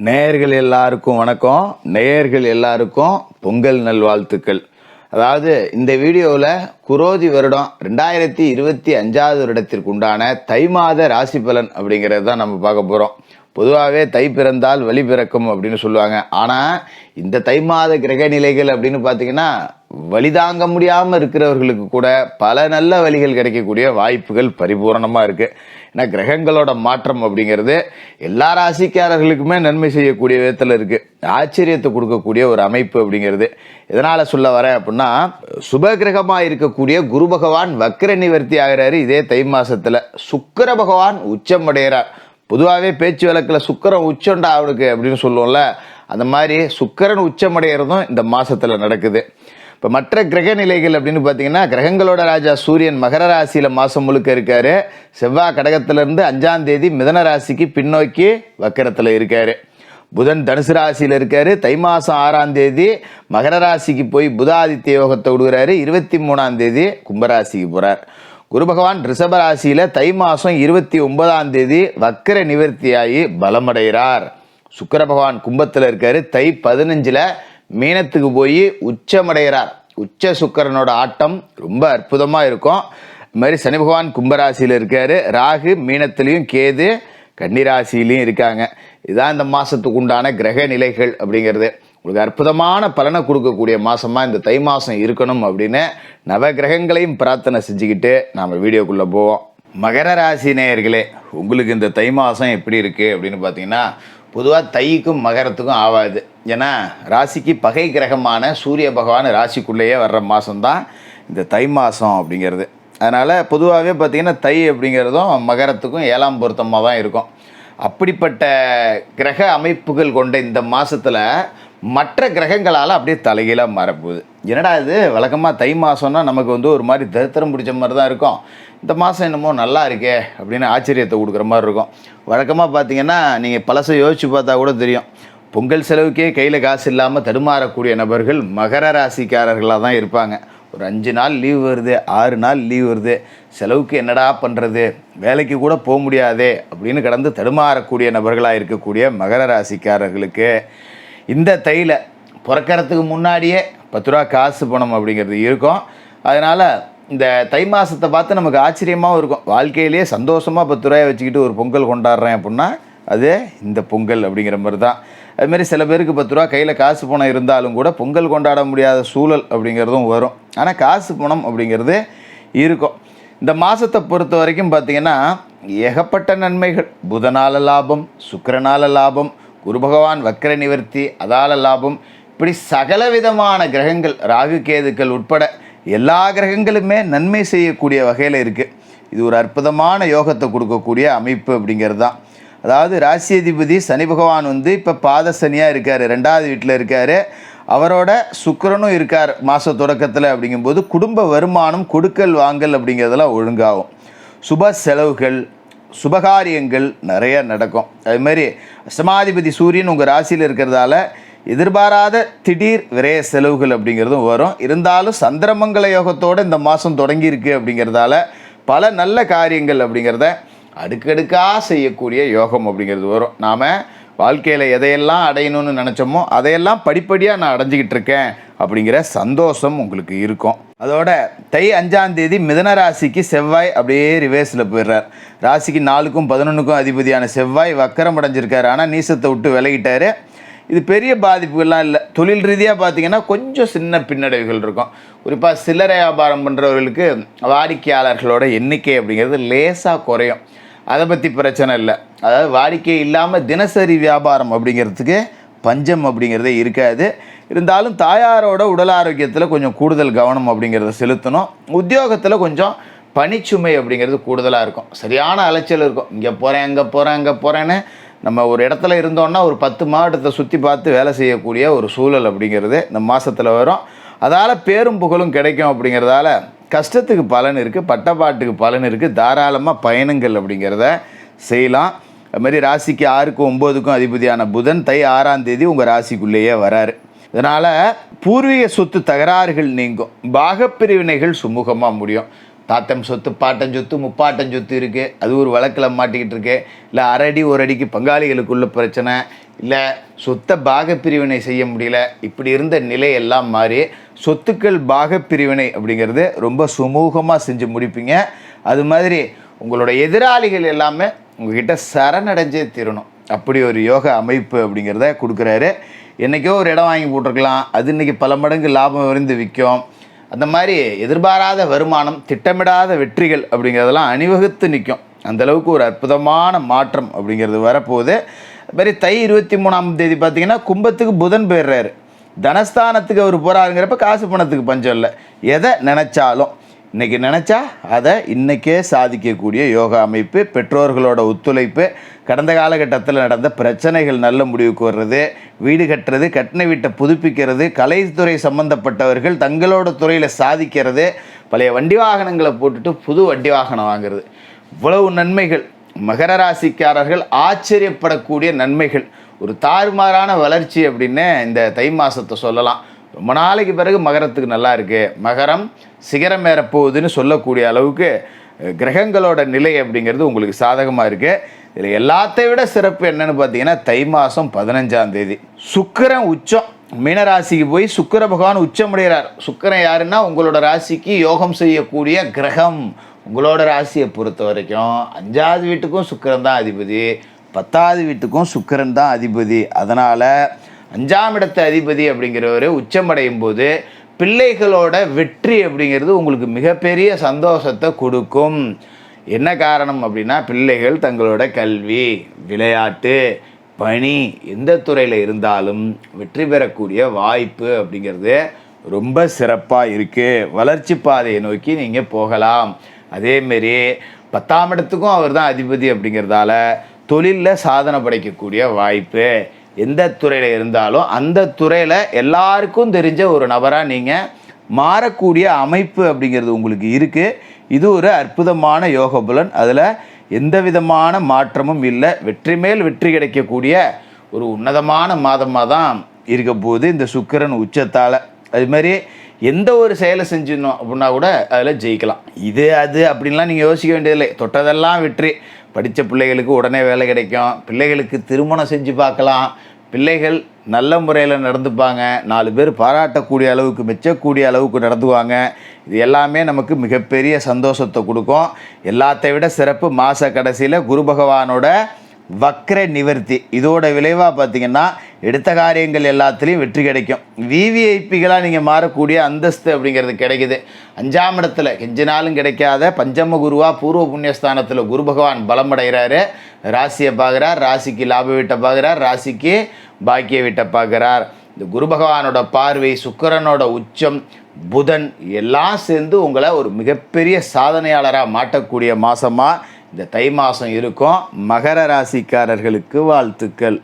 நேயர்கள் எல்லாருக்கும் வணக்கம். நேயர்கள் எல்லாருக்கும் பொங்கல் நல்வாழ்த்துக்கள். அதாவது இந்த வீடியோவில் குரோதி வருடம் 2025 வருடத்திற்கு உண்டான தை மாத ராசி பலன் அப்படிங்கிறது தான் நம்ம பார்க்க போகிறோம். பொதுவாகவே தை பிறந்தால் வழி பிறக்கும் அப்படின்னு சொல்லுவாங்க. ஆனால் இந்த தை மாத கிரக நிலைகள் அப்படின்னு பார்த்தீங்கன்னா வழி தாங்க முடியாமல் இருக்கிறவர்களுக்கு கூட பல நல்ல வழிகள் கிடைக்கக்கூடிய வாய்ப்புகள் பரிபூரணமாக இருக்குது. ஏன்னா கிரகங்களோட மாற்றம் அப்படிங்கிறது எல்லா ராசிக்காரர்களுக்குமே நன்மை செய்யக்கூடிய விதத்தில் இருக்குது. ஆச்சரியத்தை கொடுக்கக்கூடிய ஒரு அமைப்பு அப்படிங்கிறது. எதனால் சொல்ல வரேன் அப்படின்னா, சுப கிரகமாக இருக்கக்கூடிய குரு பகவான் வக்ர நிவர்த்தி ஆகிறாரு இதே தை மாதத்தில். சுக்கிர பகவான் உச்சம் அடைகிறார். பொதுவாகவே பேச்சு வழக்கில் சுக்கிரன் உச்சம்டா அவனுக்கு அப்படின்னு சொல்லுவோம்ல, அந்த மாதிரி சுக்கிரன் உச்சமடைகிறதும் இந்த மாதத்தில் நடக்குது. இப்போ மற்ற கிரக நிலைகள் அப்படின்னு பார்த்தீங்கன்னா, கிரகங்களோட ராஜா சூரியன் மகர ராசியில் மாதம் முழுக்க இருக்கார். செவ்வாய் கடகத்திலேருந்து 5ஆம் தேதி மிதன ராசிக்கு பின்னோக்கி வக்கரத்தில் இருக்கார். புதன் தனுசு ராசியில் இருக்கார். தை மாதம் 6ஆம் தேதி மகர ராசிக்கு போய் புதாதித்ய யோகத்தை விடுகிறாரு. 23ஆம் தேதி கும்பராசிக்கு போகிறார். குரு பகவான் ரிஷப ராசியில் தை மாதம் 29ஆம் தேதி வக்கர நிவர்த்தியாகி பலமடைகிறார். சுக்கிர பகவான் கும்பத்தில் இருக்காரு. தை 15 மீனத்துக்கு போய் உச்சமடைகிறார். உச்ச சுக்கிரனோட ஆட்டம் ரொம்ப அற்புதமாக இருக்கும். இது மாதிரி சனி பகவான் கும்பராசியில் இருக்காரு. ராகு மீனத்திலையும் கேது கன்னிராசிலையும் இருக்காங்க. இதுதான் இந்த மாதத்துக்கு உண்டான கிரக நிலைகள் அப்படிங்கிறது. உங்களுக்கு அற்புதமான பலனை கொடுக்கக்கூடிய மாதமாக இந்த தை மாதம் இருக்கணும் அப்படின்னு நவ கிரகங்களையும் பிரார்த்தனை செஞ்சுக்கிட்டு நாம் வீடியோக்குள்ளே போவோம். மகர ராசி நேயர்களே, உங்களுக்கு இந்த தை மாதம் எப்படி இருக்குது அப்படின்னு பார்த்தீங்கன்னா, பொதுவாக தைக்கும் மகரத்துக்கும் ஆகாது. ஏன்னா ராசிக்கு பகை கிரகமான சூரிய பகவான் ராசிக்குள்ளேயே வர்ற மாதம்தான் இந்த தை மாதம் அப்படிங்கிறது. அதனால் பொதுவாகவே பார்த்திங்கன்னா தை அப்படிங்கிறதும் மகரத்துக்கும் 7ஆம் பொருத்தமாக தான் இருக்கும். அப்படிப்பட்ட கிரக அமைப்புகள் கொண்ட இந்த மாதத்தில் மற்ற கிரகங்களால் அப்படியே தலைகீழாக மாறப்போகுது. என்னடா இது, வழக்கமாக தை மாதம்னா நமக்கு ஒரு மாதிரி தரித்திரம் பிடிச்ச மாதிரி தான் இருக்கும். இந்த மாதம் என்னமோ நல்லா இருக்கே அப்படின்னு ஆச்சரியத்தை கொடுக்குற மாதிரி இருக்கும். வழக்கமாக பார்த்தீங்கன்னா நீங்கள் பழசை யோசித்து பார்த்தா கூட தெரியும், பொங்கல் செலவுக்கே கையில் காசு இல்லாமல் தடுமாறக்கூடிய நபர்கள் மகர ராசிக்காரர்களாக தான் இருப்பாங்க. ஒரு 5 நாள் லீவ் வருது, 6 நாள் லீவ் வருது, செலவுக்கு என்னடா பண்ணுறது, வேலைக்கு கூட போக முடியாதே அப்படின்னு கடந்து தடுமாறக்கூடிய நபர்களாக இருக்கக்கூடிய மகர ராசிக்காரர்களுக்கு இந்த தையில் பிறக்கிறதுக்கு முன்னாடியே 10 ரூபா காசு பணம் அப்படிங்கிறது இருக்கும். அதனால் இந்த தை மாதத்தை பார்த்து நமக்கு ஆச்சரியமாகவும் இருக்கும். வாழ்க்கையிலேயே சந்தோஷமாக 10 ரூபாயை வச்சுக்கிட்டு ஒரு பொங்கல் கொண்டாடுறேன் அப்படின்னா அது இந்த பொங்கல் அப்படிங்கிற மாதிரி தான். அதுமாரி சில பேருக்கு 10 ரூபா கையில் காசு பணம் இருந்தாலும் கூட பொங்கல் கொண்டாட முடியாத சூழல் அப்படிங்கிறதும் வரும். ஆனால் காசு பணம் அப்படிங்கிறது இருக்கும். இந்த மாதத்தை பொறுத்த வரைக்கும் பார்த்திங்கன்னா ஏகப்பட்ட நன்மைகள். புதனால லாபம், சுக்கிரனால லாபம், குரு பகவான் வக்கர நிவர்த்தி அதால லாபம், இப்படி சகல விதமான கிரகங்கள் ராகு கேதுக்கள் உட்பட எல்லா கிரகங்களுமே நன்மை செய்யக்கூடிய வகையில் இருக்குது. இது ஒரு அற்புதமான யோகத்தை கொடுக்கக்கூடிய அமைப்பு அப்படிங்கிறது தான். அதாவது ராசியதிபதி சனி பகவான் இப்போ பாத சனியாக இருக்கார், 2ஆவது வீட்டில் இருக்கார். அவரோட சுக்கிரனும் இருக்கார் மாத தொடக்கத்தில். அப்படிங்கும்போது குடும்ப வருமானம் கொடுக்கல் வாங்கல் அப்படிங்கிறதெல்லாம் ஒழுங்காகும். சுப செலவுகள் சுபகாரியங்கள் நிறைய நடக்கும். அதுமாரி அஷ்டமாதிபதி சூரியன் உங்கள் ராசியில் இருக்கிறதால எதிர்பாராத திடீர் விரைய செலவுகள் அப்படிங்கிறதும் வரும். இருந்தாலும் சந்திரமங்கல யோகத்தோடு இந்த மாதம் தொடங்கியிருக்கு அப்படிங்கிறதால பல நல்ல காரியங்கள் அப்படிங்கிறத அடுக்கடுக்காக செய்யக்கூடிய யோகம் அப்படிங்கிறது வரும். நாம் வாழ்க்கையில் எதையெல்லாம் அடையணும்னு நினச்சோமோ அதையெல்லாம் படிப்படியாக நான் அடைஞ்சிக்கிட்டு இருக்கேன் அப்படிங்கிற சந்தோஷம் உங்களுக்கு இருக்கும். அதோட தை 5ஆம் தேதி மிதன ராசிக்கு செவ்வாய் அப்படியே ரிவேர்ஸில் போயிடுறார். ராசிக்கு 4க்கும் 11க்கும் அதிபதியான செவ்வாய் வக்கரம் அடைஞ்சிருக்காரு. ஆனால் நீசத்தை விட்டு விலகிட்டார். இது பெரிய பாதிப்புகள்லாம் இல்லை. தொழில் ரீதியாக பார்த்திங்கன்னா கொஞ்சம் சின்ன பின்னடைவுகள் இருக்கும். குறிப்பாக சில்லறை வியாபாரம் பண்ணுறவர்களுக்கு வாடிக்கையாளர்களோட எண்ணிக்கை அப்படிங்கிறது லேசாக குறையும். அதை பற்றி பிரச்சனை இல்லை. அதாவது வாடிக்கை இல்லாமல் தினசரி வியாபாரம் அப்படிங்கிறதுக்கு பஞ்சம் அப்படிங்கிறதே இருக்காது. இருந்தாலும் தாயாரோட உடல் ஆரோக்கியத்தில் கொஞ்சம் கூடுதல் கவனம் அப்படிங்கிறத செலுத்தணும். உத்தியோகத்தில் கொஞ்சம் பணிச்சுமை அப்படிங்கிறது கூடுதலாக இருக்கும். சரியான அலைச்சல் இருக்கும். இங்கே போகிறேன் அங்கே போகிறேன்னு நம்ம ஒரு இடத்துல இருந்தோன்னா ஒரு 10 மாவட்டத்தை சுற்றி பார்த்து வேலை செய்யக்கூடிய ஒரு சூழல் அப்படிங்கிறது இந்த மாதத்தில் வரும். அதால் பேரும் புகழும் கிடைக்கும். அப்படிங்கிறதால கஷ்டத்துக்கு பலன் இருக்குது, பட்டப்பாட்டுக்கு பலன் இருக்குது. தாராளமாக பயணங்கள் அப்படிங்கிறத செய்யலாம். அதுமாதிரி ராசிக்கு 6க்கும் 9க்கும் அதிபதியான புதன் தை 6ஆம் தேதி உங்கள் ராசிக்குள்ளேயே வராரு. இதனால் பூர்வீக சொத்து தகராறுகள் நீங்கும். பாகப்பிரிவினைகள் சுமூகமாக முடியும். தாத்தன் சொத்து, பாட்டன் சொத்து, முப்பாட்டன் சொத்து இருக்குது, அது ஒரு வழக்கில் மாட்டிக்கிட்டு இருக்கு. இல்லை அரடி ஒரு அடிக்கு பங்காளிகளுக்குள்ள பிரச்சனை, இல்லை சொத்தை பாகப்பிரிவினை செய்ய முடியல, இப்படி இருந்த நிலை எல்லாம் மாறி சொத்துக்கள் பாகப்பிரிவினை அப்படிங்கிறது ரொம்ப சுமூகமாக செஞ்சு முடிப்பீங்க. அது மாதிரி உங்களோட எதிராளிகள் எல்லாமே உங்ககிட்ட சரணடைஞ்சே தீரணும். அப்படி ஒரு யோக அமைப்பு அப்படிங்கிறத கொடுக்குறாரு. என்றைக்கோ ஒரு இடம் வாங்கி போட்டிருக்கலாம், அது இன்றைக்கி பல மடங்கு லாபம் விருந்து விற்கும். அந்த மாதிரி எதிர்பாராத வருமானம், திட்டமிடாத வெற்றிகள் அப்படிங்கிறதெல்லாம் அணிவகுத்து நிற்கும். அந்தளவுக்கு ஒரு அற்புதமான மாற்றம் அப்படிங்கிறது வரப்போகுது. அது மாதிரி தை 23ஆம் தேதி பார்த்திங்கன்னா கும்பத்துக்கு புதன் போயிடுறாரு. தனஸ்தானத்துக்கு அவர் போகிறாருங்கிறப்ப காசு பணத்துக்கு பஞ்சம் இல்லை. எதை நினச்சாலும் இன்றைக்கி நினச்சா அதை இன்றைக்கே சாதிக்கக்கூடிய யோகா அமைப்பு. பெற்றோர்களோட ஒத்துழைப்பு, கடந்த காலகட்டத்தில் நடந்த பிரச்சனைகள் நல்ல முடிவுக்கு வர்றது, வீடு கட்டுறது, கட்டின வீட்டை புதுப்பிக்கிறது, கலைத்துறை சம்மந்தப்பட்டவர்கள் தங்களோட துறையில் சாதிக்கிறது, பழைய வண்டி வாகனங்களை போட்டுட்டு புது வண்டி வாகனம் வாங்கிறது, இவ்வளவு நன்மைகள். மகர ராசிக்காரர்கள் ஆச்சரியப்படக்கூடிய நன்மைகள், ஒரு தாறுமாறான வளர்ச்சி அப்படின்னு இந்த தை மாதத்தை சொல்லலாம். ரொம்ப நாளைக்கு பிறகு மகரத்துக்கு நல்லா இருக்குது, மகரம் சிகரம் ஏறப்போகுதுன்னு சொல்லக்கூடிய அளவுக்கு கிரகங்களோட நிலை அப்படிங்கிறது உங்களுக்கு சாதகமாக இருக்குது. இதில் எல்லாத்தையும் விட சிறப்பு என்னன்னு பார்த்தீங்கன்னா தை மாதம் 15ஆம் தேதி சுக்கிரன் உச்சம் மீனராசிக்கு போய் சுக்கிர பகவான் உச்சமடைகிறார். சுக்கிரன் யாருன்னா உங்களோட ராசிக்கு யோகம் செய்யக்கூடிய கிரகம். உங்களோட ராசியை பொறுத்த வரைக்கும் 5வது வீட்டுக்கும் சுக்கிரன் தான் அதிபதி, 10வது வீட்டுக்கும் சுக்கிரன் தான் அதிபதி. அதனால் 5ஆம் இடத்து அதிபதி அப்படிங்கிறவர் உச்சமடையும் போது பிள்ளைகளோட வெற்றி அப்படிங்கிறது உங்களுக்கு மிகப்பெரிய சந்தோஷத்தை கொடுக்கும். என்ன காரணம் அப்படின்னா பிள்ளைகள் தங்களோட கல்வி, விளையாட்டு, பணி எந்த துறையில் இருந்தாலும் வெற்றி பெறக்கூடிய வாய்ப்பு அப்படிங்கிறது ரொம்ப சிறப்பாக இருக்குது. வளர்ச்சி பாதையை நோக்கி நீங்கள் போகலாம். அதேமாரி 10ஆம் இடத்துக்கும் அவர் தான் அதிபதி அப்படிங்கிறதால தொழிலில் சாதனை படைக்கக்கூடிய வாய்ப்பு. எந்த துறையில் இருந்தாலும் அந்த துறையில் எல்லாருக்கும் தெரிஞ்ச ஒரு நபராக நீங்கள் மாறக்கூடிய அமைப்பு அப்படிங்கிறது உங்களுக்கு இருக்குது. இது ஒரு அற்புதமான யோக பலன். அதில் எந்த விதமான மாற்றமும் இல்லை. வெற்றி மேல் வெற்றி கிடைக்கக்கூடிய ஒரு உன்னதமான மாதமாக தான் இருக்க போகுது இந்த சுக்கிரன் உச்சத்தால். அதுமாதிரி எந்த ஒரு செயலை செஞ்சிடணும் அப்படின்னா கூட அதில் ஜெயிக்கலாம். இது அது அப்படின்லாம் நீங்கள் யோசிக்க வேண்டியதில்லை. தொட்டதெல்லாம் வெற்றி. படித்த பிள்ளைகளுக்கு உடனே வேலை கிடைக்கும், பிள்ளைகளுக்கு திருமணம் செஞ்சு பார்க்கலாம், பிள்ளைகள் நல்ல முறையில் நடந்துப்பாங்க, 4 பேர் பாராட்டக்கூடிய அளவுக்கு, மெச்சக்கூடிய அளவுக்கு நடந்துவாங்க. இது எல்லாமே நமக்கு மிகப்பெரிய சந்தோஷத்தை கொடுக்கும். எல்லாத்தையும் விட சிறப்பு மாத கடைசியில் குரு பகவானோட வக்ர நிவர்த்தி. இதோட விளைவாக பார்த்திங்கன்னா எடுத்த காரியங்கள் எல்லாத்துலேயும் வெற்றி கிடைக்கும். விவிஐபிகளாக நீங்கள் மாறக்கூடிய அந்தஸ்து அப்படிங்கிறது கிடைக்குது. 5ஆம் இடத்துல கெஞ்சினாலும் கிடைக்காத பஞ்சம குருவாக பூர்வ புண்ணியஸ்தானத்தில் குரு பகவான் பலமடைகிறாரு. ராசியை பார்க்குறார், ராசிக்கு லாப வீட்டை பார்க்குறார், ராசிக்கு பாக்கிய வீட்டை பார்க்குறார். இந்த குரு பகவானோட பார்வை, சுக்கிரனோட உச்சம், புதன் எல்லாம் சேர்ந்து உங்களை ஒரு மிகப்பெரிய சாதனையாளராக மாட்டக்கூடிய மாதமாக இந்த தை மாதம் இருக்கும். மகர ராசிக்காரர்களுக்கு வாழ்த்துக்கள்.